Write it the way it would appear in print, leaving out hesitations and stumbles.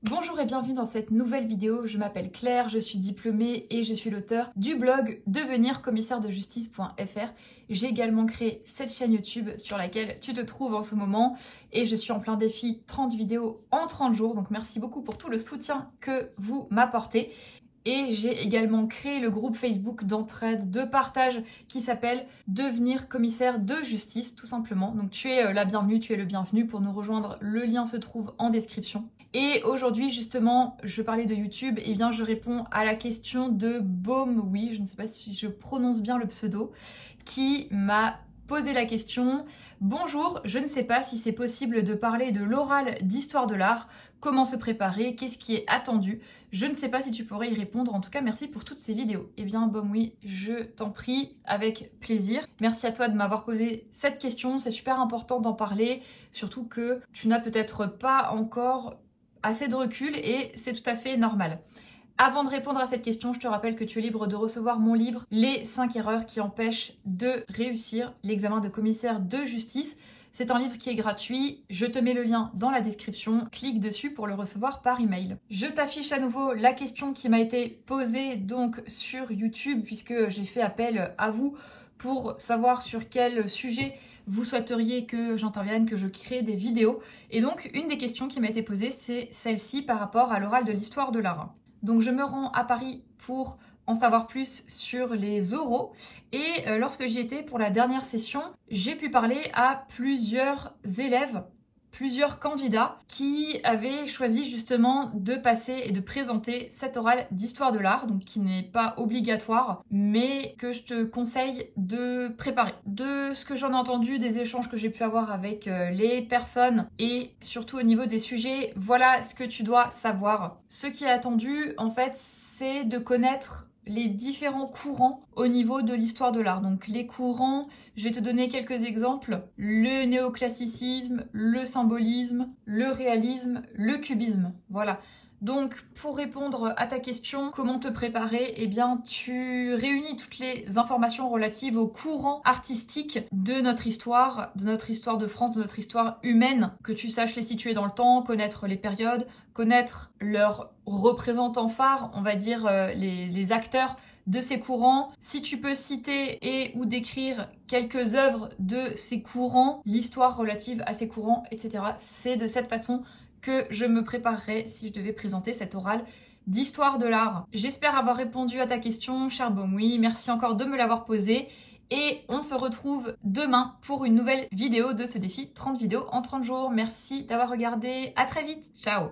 Bonjour et bienvenue dans cette nouvelle vidéo. Je m'appelle Claire, je suis diplômée et je suis l'auteur du blog devenircommissairedejustice.fr. J'ai également créé cette chaîne YouTube sur laquelle tu te trouves en ce moment et je suis en plein défi 30 vidéos en 30 jours. Donc merci beaucoup pour tout le soutien que vous m'apportez. Et j'ai également créé le groupe Facebook d'entraide, de partage qui s'appelle Devenir commissaire de justice, tout simplement. Donc tu es la bienvenue, tu es le bienvenu. Pour nous rejoindre, le lien se trouve en description. Et aujourd'hui, justement, je parlais de YouTube, et bien je réponds à la question de Baume, oui, je ne sais pas si je prononce bien le pseudo, qui m'a posé la question. Bonjour, je ne sais pas si c'est possible de parler de l'oral d'histoire de l'art, comment se préparer, qu'est-ce qui est attendu. Je ne sais pas si tu pourrais y répondre, en tout cas merci pour toutes ces vidéos. Eh bien Baume, oui, je t'en prie, avec plaisir. Merci à toi de m'avoir posé cette question, c'est super important d'en parler, surtout que tu n'as peut-être pas encore assez de recul et c'est tout à fait normal. Avant de répondre à cette question, je te rappelle que tu es libre de recevoir mon livre « Les 5 erreurs qui empêchent de réussir l'examen de commissaire de justice ». C'est un livre qui est gratuit, je te mets le lien dans la description, clique dessus pour le recevoir par email. Je t'affiche à nouveau la question qui m'a été posée donc sur YouTube puisque j'ai fait appel à vous pour savoir sur quel sujet vous souhaiteriez que j'intervienne, que je crée des vidéos. Et donc, une des questions qui m'a été posée, c'est celle-ci par rapport à l'oral de l'histoire de l'art. Donc, je me rends à Paris pour en savoir plus sur les oraux. Et lorsque j'y étais pour la dernière session, j'ai pu parler à plusieurs élèves, plusieurs candidats qui avaient choisi justement de passer et de présenter cet oral d'histoire de l'art, donc qui n'est pas obligatoire, mais que je te conseille de préparer. De ce que j'en ai entendu, des échanges que j'ai pu avoir avec les personnes et surtout au niveau des sujets, voilà ce que tu dois savoir. Ce qui est attendu, en fait, c'est de connaître les différents courants au niveau de l'histoire de l'art. Donc les courants, je vais te donner quelques exemples. Le néoclassicisme, le symbolisme, le réalisme, le cubisme. Voilà. Donc pour répondre à ta question, comment te préparer? Eh bien tu réunis toutes les informations relatives aux courants artistiques de notre histoire de France, de notre histoire humaine, que tu saches les situer dans le temps, connaître les périodes, connaître leurs représentants phares, on va dire les acteurs de ces courants. Si tu peux citer et ou décrire quelques œuvres de ces courants, l'histoire relative à ces courants, etc. C'est de cette façon que je me préparerai si je devais présenter cet oral d'histoire de l'art. J'espère avoir répondu à ta question, cher Baume. Oui, merci encore de me l'avoir posée. Et on se retrouve demain pour une nouvelle vidéo de ce défi 30 vidéos en 30 jours. Merci d'avoir regardé. À très vite. Ciao.